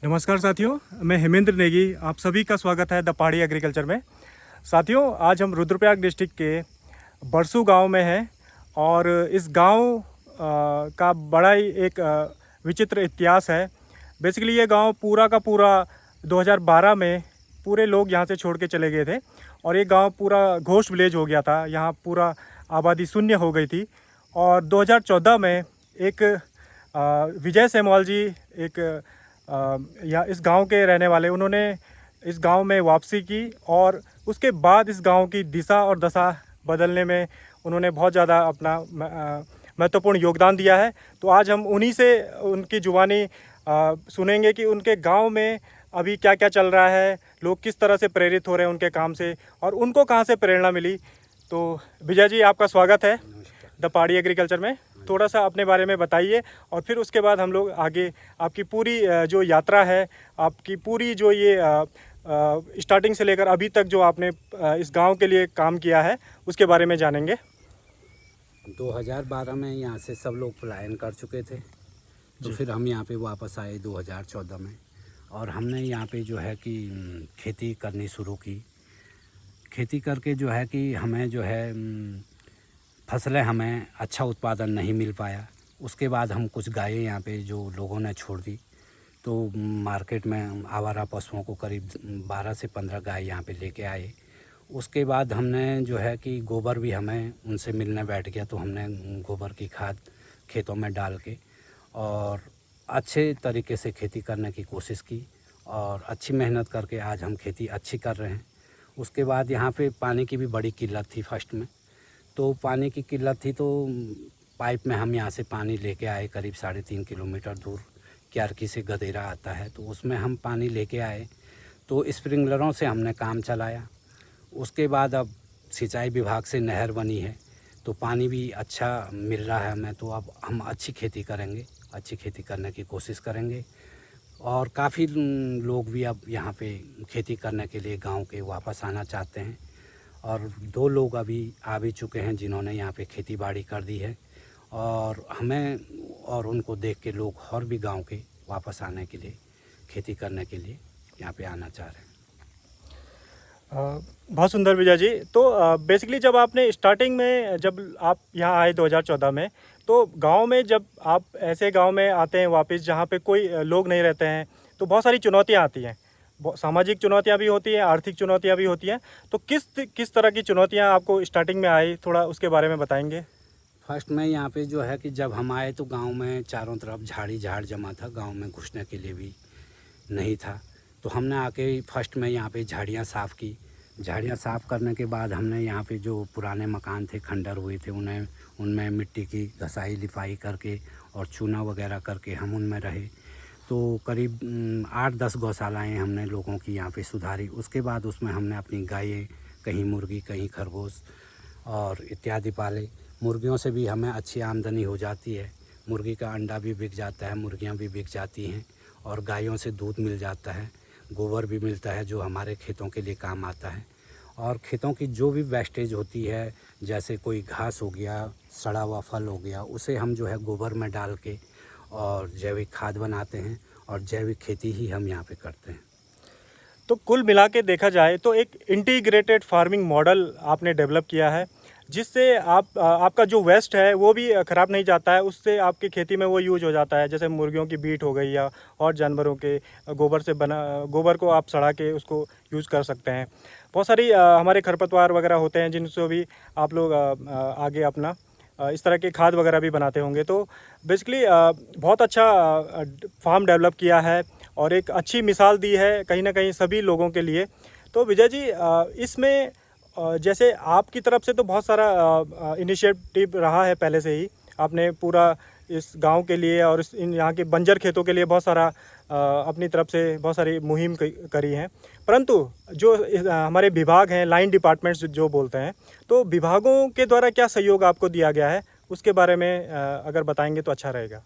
नमस्कार साथियों, मैं हेमेंद्र नेगी। आप सभी का स्वागत है द पहाड़ी एग्रीकल्चर में। साथियों, आज हम रुद्रप्रयाग डिस्ट्रिक्ट के बरसू गांव में हैं और इस गांव का बड़ा ही एक विचित्र इतिहास है। बेसिकली ये गांव पूरा का पूरा 2012 में पूरे लोग यहां से छोड़ के चले गए थे और ये गांव पूरा घोस्ट विलेज हो गया था। यहाँ पूरा आबादी शून्य हो गई थी और 2014 में एक विजय सेमवाल जी एक या इस गांव के रहने वाले, उन्होंने इस गांव में वापसी की और उसके बाद इस गांव की दिशा और दशा बदलने में उन्होंने बहुत ज़्यादा अपना महत्वपूर्ण योगदान दिया है। तो आज हम उन्हीं से उनकी जुबानी सुनेंगे कि उनके गांव में अभी क्या क्या चल रहा है, लोग किस तरह से प्रेरित हो रहे हैं उनके काम से और उनको कहां से प्रेरणा मिली। तो विजय जी, आपका स्वागत है द पहाड़ी एग्रीकल्चर में। थोड़ा सा अपने बारे में बताइए और फिर उसके बाद हम लोग आगे आपकी पूरी जो यात्रा है, आपकी पूरी जो ये स्टार्टिंग से लेकर अभी तक जो आपने इस गांव के लिए काम किया है उसके बारे में जानेंगे। 2012 में यहाँ से सब लोग पलायन कर चुके थे, तो फिर हम यहाँ पे वापस आए 2014 में और हमने यहाँ पे जो है कि खेती करनी शुरू की। खेती करके जो है कि हमें जो है फसलें हमें अच्छा उत्पादन नहीं मिल पाया। उसके बाद हम कुछ गायें यहाँ पे जो लोगों ने छोड़ दी, तो मार्केट में आवारा पशुओं को करीब 12 से 15 गाय यहाँ पे लेके आए। उसके बाद हमने जो है कि गोबर भी हमें उनसे मिलने बैठ गया, तो हमने गोबर की खाद खेतों में डाल के और अच्छे तरीके से खेती करने की कोशिश की और अच्छी मेहनत करके आज हम खेती अच्छी कर रहे हैं। उसके बाद यहाँ पे पानी की भी बड़ी किल्लत थी फर्स्ट में, तो पानी की किल्लत थी तो पाइप में हम यहाँ से पानी लेके आए करीब 3.5 किलोमीटर दूर क्यारकी से गदेरा आता है, तो उसमें हम पानी लेके आए, तो स्प्रिंकलरों से हमने काम चलाया। उसके बाद अब सिंचाई विभाग से नहर बनी है, तो पानी भी अच्छा मिल रहा है हमें, तो अब हम अच्छी खेती करेंगे, अच्छी खेती करने की कोशिश करेंगे। और काफ़ी लोग भी अब यहाँ पे खेती करने के लिए गांव के वापस आना चाहते हैं और 2 लोग अभी आ भी चुके हैं जिन्होंने यहाँ पे खेती बाड़ी कर दी है और हमें और उनको देख के लोग और भी गांव के वापस आने के लिए, खेती करने के लिए यहाँ पे आना चाह रहे हैं। बहुत सुंदर विजय जी। तो बेसिकली जब आपने स्टार्टिंग में जब आप यहाँ आए 2014 में, तो गांव में जब आप ऐसे गांव में आते हैं वापस जहाँ पे कोई लोग नहीं रहते हैं, तो बहुत सारी चुनौतियाँ आती हैं। सामाजिक चुनौतियाँ भी होती हैं, आर्थिक चुनौतियाँ भी होती हैं। तो किस तरह की चुनौतियाँ आपको स्टार्टिंग में आई, थोड़ा उसके बारे में बताएंगे। फर्स्ट में यहाँ पे जो है कि जब हम आए तो गांव में चारों तरफ झाड़ी झाड़ जमा था, गांव में घुसने के लिए भी नहीं था। तो हमने आके फर्स्ट में यहाँ पे झाड़ियाँ साफ़ की। झाड़ियाँ साफ़ करने के बाद हमने यहाँ पे जो पुराने मकान थे, खंडर हुए थे, उनमें मिट्टी की घसाई लिपाई करके और चूना वगैरह करके हम उनमें रहे। तो करीब 8-10 गौशालाएँ हमने लोगों की यहाँ पे सुधारी। उसके बाद उसमें हमने अपनी गायें, कहीं मुर्गी कहीं खरगोश और इत्यादि पाले। मुर्गियों से भी हमें अच्छी आमदनी हो जाती है, मुर्गी का अंडा भी बिक जाता है, मुर्गियाँ भी बिक जाती हैं और गायों से दूध मिल जाता है, गोबर भी मिलता है जो हमारे खेतों के लिए काम आता है। और खेतों की जो भी वेस्टेज होती है, जैसे कोई घास हो गया, सड़ा हुआ फल हो गया, उसे हम जो है गोबर में डाल के और जैविक खाद बनाते हैं और जैविक खेती ही हम यहाँ पे करते हैं। तो कुल मिला के देखा जाए तो एक इंटीग्रेटेड फार्मिंग मॉडल आपने डेवलप किया है, जिससे आपका जो वेस्ट है वो भी ख़राब नहीं जाता है, उससे आपकी खेती में वो यूज हो जाता है। जैसे मुर्गियों की बीट हो गई या और जानवरों के गोबर से बना गोबर को आप सड़ा के उसको यूज़ कर सकते हैं। बहुत सारी हमारे खरपतवार वगैरह होते हैं जिनसे भी आप लोग आगे अपना इस तरह के खाद वगैरह भी बनाते होंगे। तो बेसिकली बहुत अच्छा फार्म डेवलप किया है और एक अच्छी मिसाल दी है कहीं ना कहीं सभी लोगों के लिए। तो विजय जी, इसमें जैसे आपकी तरफ से तो बहुत सारा इनिशिएटिव रहा है पहले से ही, आपने पूरा इस गांव के लिए और यहाँ के बंजर खेतों के लिए बहुत सारा अपनी तरफ से बहुत सारी मुहिम करी हैं। परंतु जो हमारे विभाग हैं, लाइन डिपार्टमेंट्स जो बोलते हैं, तो विभागों के द्वारा क्या सहयोग आपको दिया गया है, उसके बारे में अगर बताएंगे तो अच्छा रहेगा।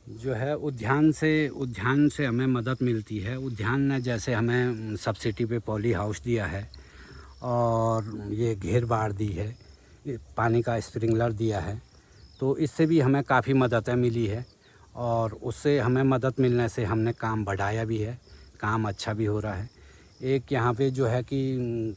जो है उद्यान से हमें मदद मिलती है। उद्यान ने जैसे हमें सब्सिडी पे पॉली हाउस दिया है और ये घेर बाड़ दी है, पानी का स्प्रिंकलर दिया है, तो इससे भी हमें काफ़ी मददें मिली है। और उससे हमें मदद मिलने से हमने काम बढ़ाया भी है, काम अच्छा भी हो रहा है। एक यहाँ पे जो है कि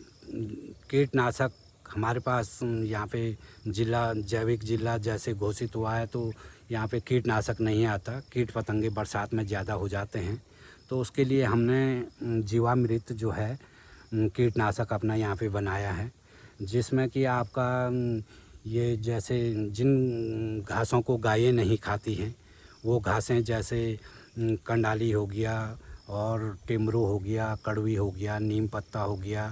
कीटनाशक हमारे पास यहाँ पे जिला जैविक जिला जैसे घोषित हुआ है, तो यहाँ पे कीटनाशक नहीं आता, कीट पतंगे बरसात में ज़्यादा हो जाते हैं। तो उसके लिए हमने जीवामृत जो है कीटनाशक अपना यहाँ पे बनाया है, जिसमें कि आपका ये जैसे जिन घासों को गायें नहीं खाती हैं वो घासें जैसे कंडाली हो गया और टिमरू हो गया, कड़वी हो गया, नीम पत्ता हो गया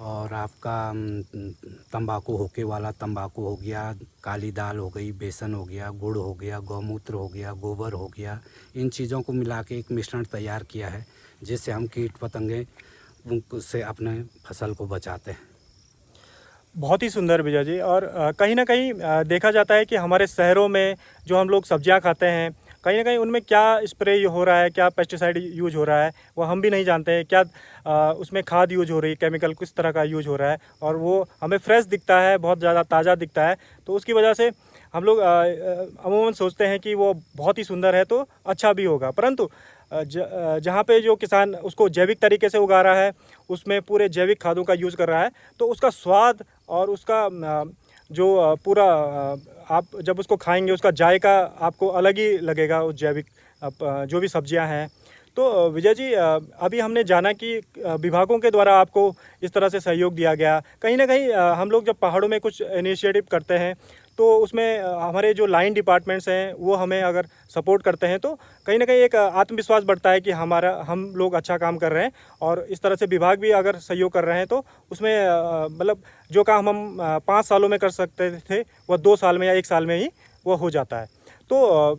और आपका तंबाकू होके वाला तंबाकू हो गया, काली दाल हो गई, बेसन हो गया, गुड़ हो गया, गौमूत्र हो गया, गोबर हो गया, इन चीज़ों को मिला के एक मिश्रण तैयार किया है, जिससे हम कीट पतंगे से अपने फसल को बचाते हैं। बहुत ही सुंदर विजय जी। और कहीं ना कहीं देखा जाता है कि हमारे शहरों में जो हम लोग सब्जियां खाते हैं, कहीं ना कहीं उनमें क्या स्प्रे हो रहा है, क्या पेस्टिसाइड यूज हो रहा है, वो हम भी नहीं जानते हैं। क्या उसमें खाद यूज हो रही है, केमिकल किस तरह का यूज हो रहा है, और वो हमें फ्रेश दिखता है, बहुत ज़्यादा ताज़ा दिखता है। तो उसकी वजह से हम लोग अमूमन सोचते हैं कि वो बहुत ही सुंदर है तो अच्छा भी होगा। परंतु जहाँ पे जो किसान उसको जैविक तरीके से उगा रहा है, उसमें पूरे जैविक खादों का यूज़ कर रहा है, तो उसका स्वाद और उसका जो पूरा आप जब उसको खाएंगे उसका जायका आपको अलग ही लगेगा, उस जैविक जो भी सब्जियां हैं। तो विजय जी, अभी हमने जाना कि विभागों के द्वारा आपको इस तरह से सहयोग दिया गया। कहीं ना कहीं हम लोग जब पहाड़ों में कुछ इनिशिएटिव करते हैं तो उसमें हमारे जो लाइन डिपार्टमेंट्स हैं वो हमें अगर सपोर्ट करते हैं तो कहीं ना कहीं एक आत्मविश्वास बढ़ता है कि हम लोग अच्छा काम कर रहे हैं। और इस तरह से विभाग भी अगर सहयोग कर रहे हैं तो उसमें मतलब जो काम हम 5 सालों में कर सकते थे वह 2 साल में या 1 साल में ही वो हो जाता है। तो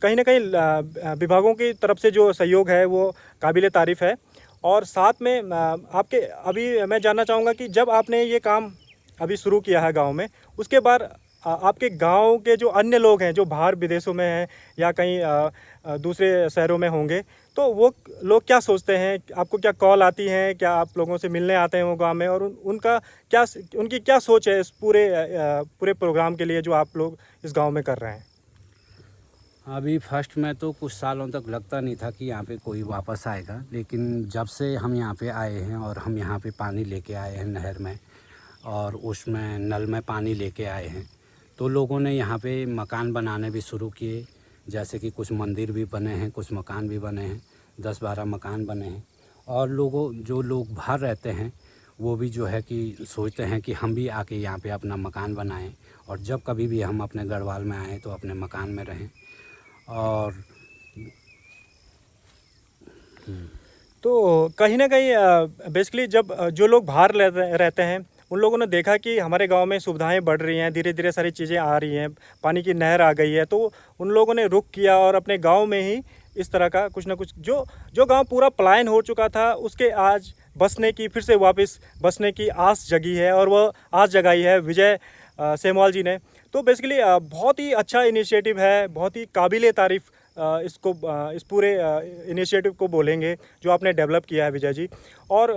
कहीं ना कहीं विभागों की तरफ से जो सहयोग है वो काबिले तारीफ़ है। और साथ में आपके अभी मैं जानना चाहूँगा कि जब आपने ये काम अभी शुरू किया है गांव में, उसके बाद आपके गांव के जो अन्य लोग हैं जो बाहर विदेशों में हैं या कहीं दूसरे शहरों में होंगे, तो वो लोग क्या सोचते हैं? आपको क्या कॉल आती हैं? क्या आप लोगों से मिलने आते हैं वो गांव में? और उनकी क्या सोच है इस पूरे प्रोग्राम के लिए जो आप लोग इस गांव में कर रहे हैं? अभी फर्स्ट में तो कुछ सालों तक लगता नहीं था कि यहाँ पे कोई वापस आएगा, लेकिन जब से हम यहाँ पे आए हैं और हम यहाँ पे पानी लेके आए हैं नहर में और उसमें नल में पानी लेके आए हैं, तो लोगों ने यहाँ पे मकान बनाने भी शुरू किए। जैसे कि कुछ मंदिर भी बने हैं, कुछ मकान भी बने हैं, 10-12 मकान बने हैं। और जो लोग बाहर रहते हैं वो भी जो है कि सोचते हैं कि हम भी आके यहाँ पे अपना मकान बनाएं और जब कभी भी हम अपने गढ़वाल में आएँ तो अपने मकान में रहें। और तो कहीं ना कहीं बेसिकली जब जो लोग बाहर रहते हैं उन लोगों ने देखा कि हमारे गांव में सुविधाएं बढ़ रही हैं, धीरे धीरे सारी चीज़ें आ रही हैं, पानी की नहर आ गई है, तो उन लोगों ने रुख किया और अपने गांव में ही इस तरह का कुछ ना कुछ जो गांव पूरा पलायन हो चुका था उसके आज बसने की, फिर से वापस बसने की आस जगी है। और वह आस जगाई है विजय सेमवाल जी ने। तो बेसिकली बहुत ही अच्छा इनिशिएटिव है, बहुत ही काबिले तारीफ़ इस पूरे इनिशिएटिव को बोलेंगे जो आपने डेवलप किया है विजय जी। और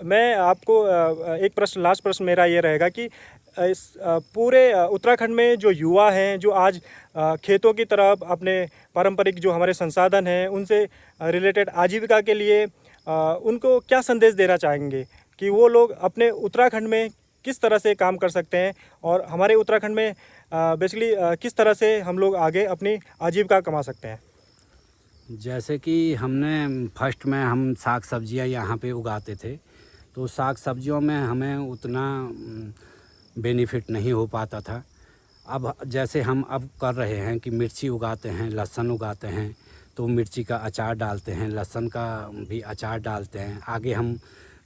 मैं आपको एक लास्ट प्रश्न मेरा ये रहेगा कि इस पूरे उत्तराखंड में जो युवा हैं जो आज खेतों की तरफ अपने पारंपरिक जो हमारे संसाधन हैं उनसे रिलेटेड आजीविका के लिए उनको क्या संदेश देना चाहेंगे कि वो लोग अपने उत्तराखंड में किस तरह से काम कर सकते हैं और हमारे उत्तराखंड में बेसिकली किस तरह से हम लोग आगे अपनी आजीविका कमा सकते हैं? जैसे कि हमने फर्स्ट में हम साग सब्जियां यहाँ पे उगाते थे, तो साग सब्जियों में हमें उतना बेनिफिट नहीं हो पाता था। अब जैसे हम अब कर रहे हैं कि मिर्ची उगाते हैं, लहसुन उगाते हैं, तो मिर्ची का अचार डालते हैं, लहसुन का भी अचार डालते हैं। आगे हम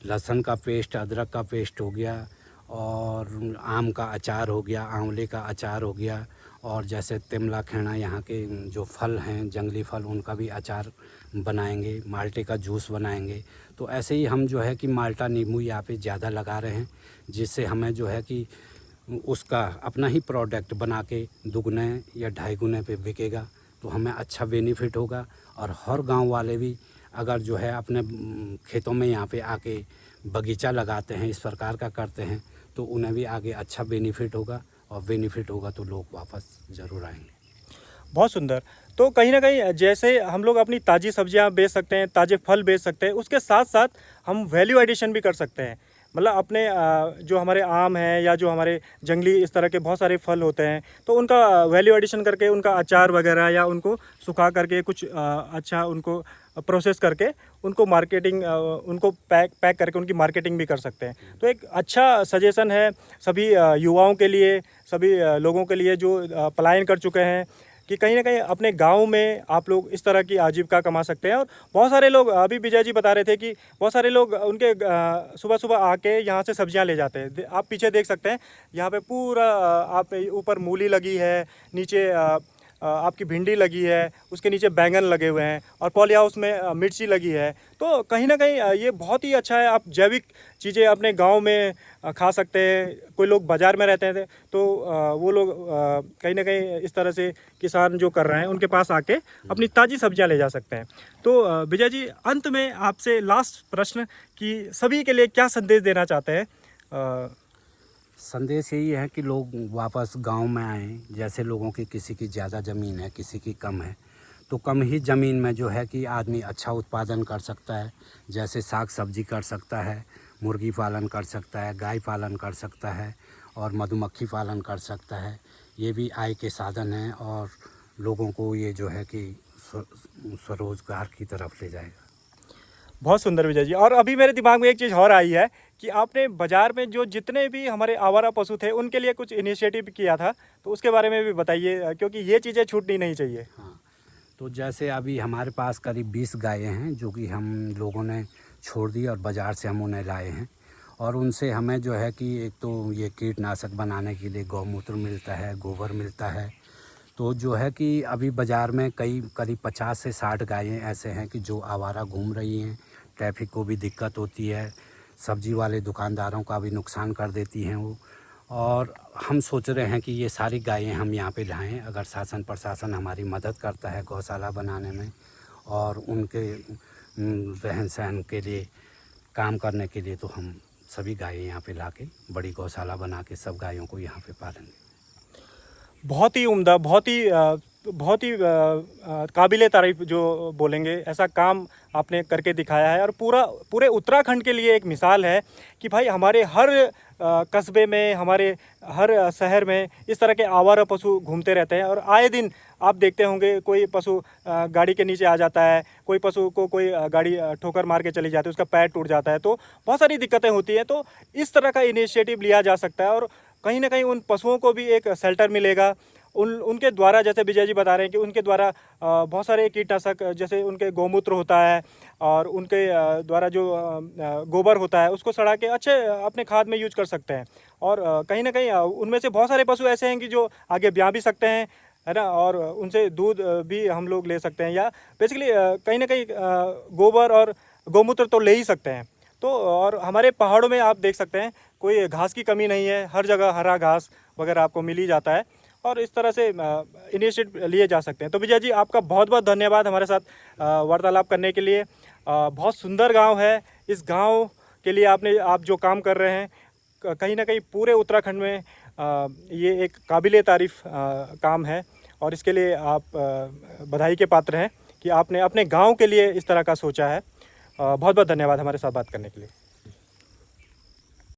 लहसुन का पेस्ट, अदरक का पेस्ट हो गया और आम का अचार हो गया, आंवले का अचार हो गया, और जैसे तिमला खेड़ा यहाँ के जो फल हैं जंगली फल उनका भी अचार बनाएंगे, माल्टे का जूस बनाएंगे। तो ऐसे ही हम जो है कि माल्टा नींबू यहाँ पे ज़्यादा लगा रहे हैं, जिससे हमें जो है कि उसका अपना ही प्रोडक्ट बना के दुगने या 2.5 गुने पे बिकेगा, तो हमें अच्छा बेनिफिट होगा। और हर गांव वाले भी अगर जो है अपने खेतों में यहाँ पे आके बगीचा लगाते हैं, इस प्रकार का करते हैं, तो उन्हें भी आगे अच्छा बेनिफिट होगा, और बेनिफिट होगा तो लोग वापस ज़रूर आएंगे। बहुत सुंदर। तो कहीं ना कहीं जैसे हम लोग अपनी ताज़ी सब्जियां बेच सकते हैं, ताज़े फल बेच सकते हैं, उसके साथ साथ हम वैल्यू एडिशन भी कर सकते हैं। मतलब अपने जो हमारे आम हैं या जो हमारे जंगली इस तरह के बहुत सारे फल होते हैं, तो उनका वैल्यू एडिशन करके उनका अचार वगैरह या उनको सुखा करके कुछ अच्छा उनको प्रोसेस करके उनको मार्केटिंग उनको पैक करके उनकी मार्केटिंग भी कर सकते हैं। तो एक अच्छा सजेशन है सभी युवाओं के लिए, सभी लोगों के लिए जो पलायन कर चुके हैं, कि कहीं ना कहीं अपने गांव में आप लोग इस तरह की आजीविका कमा सकते हैं। और बहुत सारे लोग, अभी विजय जी बता रहे थे कि बहुत सारे लोग उनके सुबह सुबह आके यहाँ से सब्जियाँ ले जाते हैं। आप पीछे देख सकते हैं, यहाँ पे पूरा आप ऊपर मूली लगी है, नीचे आपकी भिंडी लगी है, उसके नीचे बैंगन लगे हुए हैं, और पॉली हाउस में मिर्ची लगी है। तो कहीं ना कहीं ये बहुत ही अच्छा है। आप जैविक चीज़ें अपने गांव में खा सकते हैं। कोई लोग बाज़ार में रहते थे तो वो लोग कहीं ना कहीं इस तरह से किसान जो कर रहे हैं उनके पास आके अपनी ताज़ी सब्जियां ले जा सकते हैं। तो विजय जी, अंत में आपसे लास्ट प्रश्न कि सभी के लिए क्या संदेश देना चाहते हैं? संदेश यही है कि लोग वापस गांव में आएँ। जैसे लोगों की किसी की ज़्यादा ज़मीन है, किसी की कम है, तो कम ही ज़मीन में जो है कि आदमी अच्छा उत्पादन कर सकता है। जैसे साग सब्जी कर सकता है, मुर्गी पालन कर सकता है, गाय पालन कर सकता है, और मधुमक्खी पालन कर सकता है। ये भी आय के साधन हैं और लोगों को ये जो है कि स्वरोजगार की तरफ ले जाएगा। बहुत सुंदर विजय जी। और अभी मेरे दिमाग में एक चीज़ और आई है कि आपने बाज़ार में जो जितने भी हमारे आवारा पशु थे उनके लिए कुछ इनिशिएटिव किया था, तो उसके बारे में भी बताइए, क्योंकि ये चीज़ें छूटनी नहीं चाहिए। हाँ, तो जैसे अभी हमारे पास करीब 20 गायें हैं जो कि हम लोगों ने छोड़ दी और बाज़ार से हम उन्हें लाए हैं। और उनसे हमें जो है कि एक तो ये कीटनाशक बनाने के लिए गौमूत्र मिलता है, गोबर मिलता है। तो जो है कि अभी बाज़ार में करीब 50 से 60 गायें ऐसे हैं कि जो आवारा घूम रही हैं। ट्रैफिक को भी दिक्कत होती है, सब्जी वाले दुकानदारों का भी नुकसान कर देती हैं वो। और हम सोच रहे हैं कि ये सारी गायें हम यहाँ पे लाएं। अगर शासन प्रशासन हमारी मदद करता है गौशाला बनाने में और उनके रहन सहन के लिए काम करने के लिए, तो हम सभी गायें यहाँ पे लाके बड़ी गौशाला बना के सब गायों को यहाँ पे पालेंगे। बहुत ही उम्दा, बहुत ही काबिले तारीफ जो बोलेंगे, ऐसा काम आपने करके दिखाया है। और पूरे उत्तराखंड के लिए एक मिसाल है कि भाई हमारे हर कस्बे में, हमारे हर शहर में इस तरह के आवारा पशु घूमते रहते हैं। और आए दिन आप देखते होंगे कोई पशु गाड़ी के नीचे आ जाता है, कोई पशु को कोई गाड़ी ठोकर मार के चली जाती है, उसका पैर टूट जाता है, तो बहुत सारी दिक्कतें होती हैं। तो इस तरह का इनिशिएटिव लिया जा सकता है और कहीं ना कहीं उन पशुओं को भी एक शेल्टर मिलेगा। उनके द्वारा, जैसे विजय जी बता रहे हैं कि उनके द्वारा बहुत सारे कीटनाशक, जैसे उनके गौमूत्र होता है और उनके द्वारा जो गोबर होता है, उसको सड़ा के अच्छे अपने खाद में यूज कर सकते हैं। और कहीं ना कहीं उनमें से बहुत सारे पशु ऐसे हैं कि जो आगे ब्याह भी सकते हैं, है ना, और उनसे दूध भी हम लोग ले सकते हैं, या बेसिकली कहीं ना कहीं गोबर और गौमूत्र तो ले ही सकते हैं। तो और हमारे पहाड़ों में आप देख सकते हैं कोई घास की कमी नहीं है, हर जगह हरा घास वगैरह आपको मिल ही जाता है। और इस तरह से इनिशिएटिव लिए जा सकते हैं। तो विजय जी, आपका बहुत बहुत धन्यवाद हमारे साथ वार्तालाप करने के लिए। बहुत सुंदर गांव है। इस गांव के लिए आप जो काम कर रहे हैं, कहीं ना कहीं पूरे उत्तराखंड में ये एक काबिले तारीफ़ काम है। और इसके लिए आप बधाई के पात्र हैं कि आपने अपने गांव के लिए इस तरह का सोचा है। बहुत बहुत धन्यवाद हमारे साथ बात करने के लिए।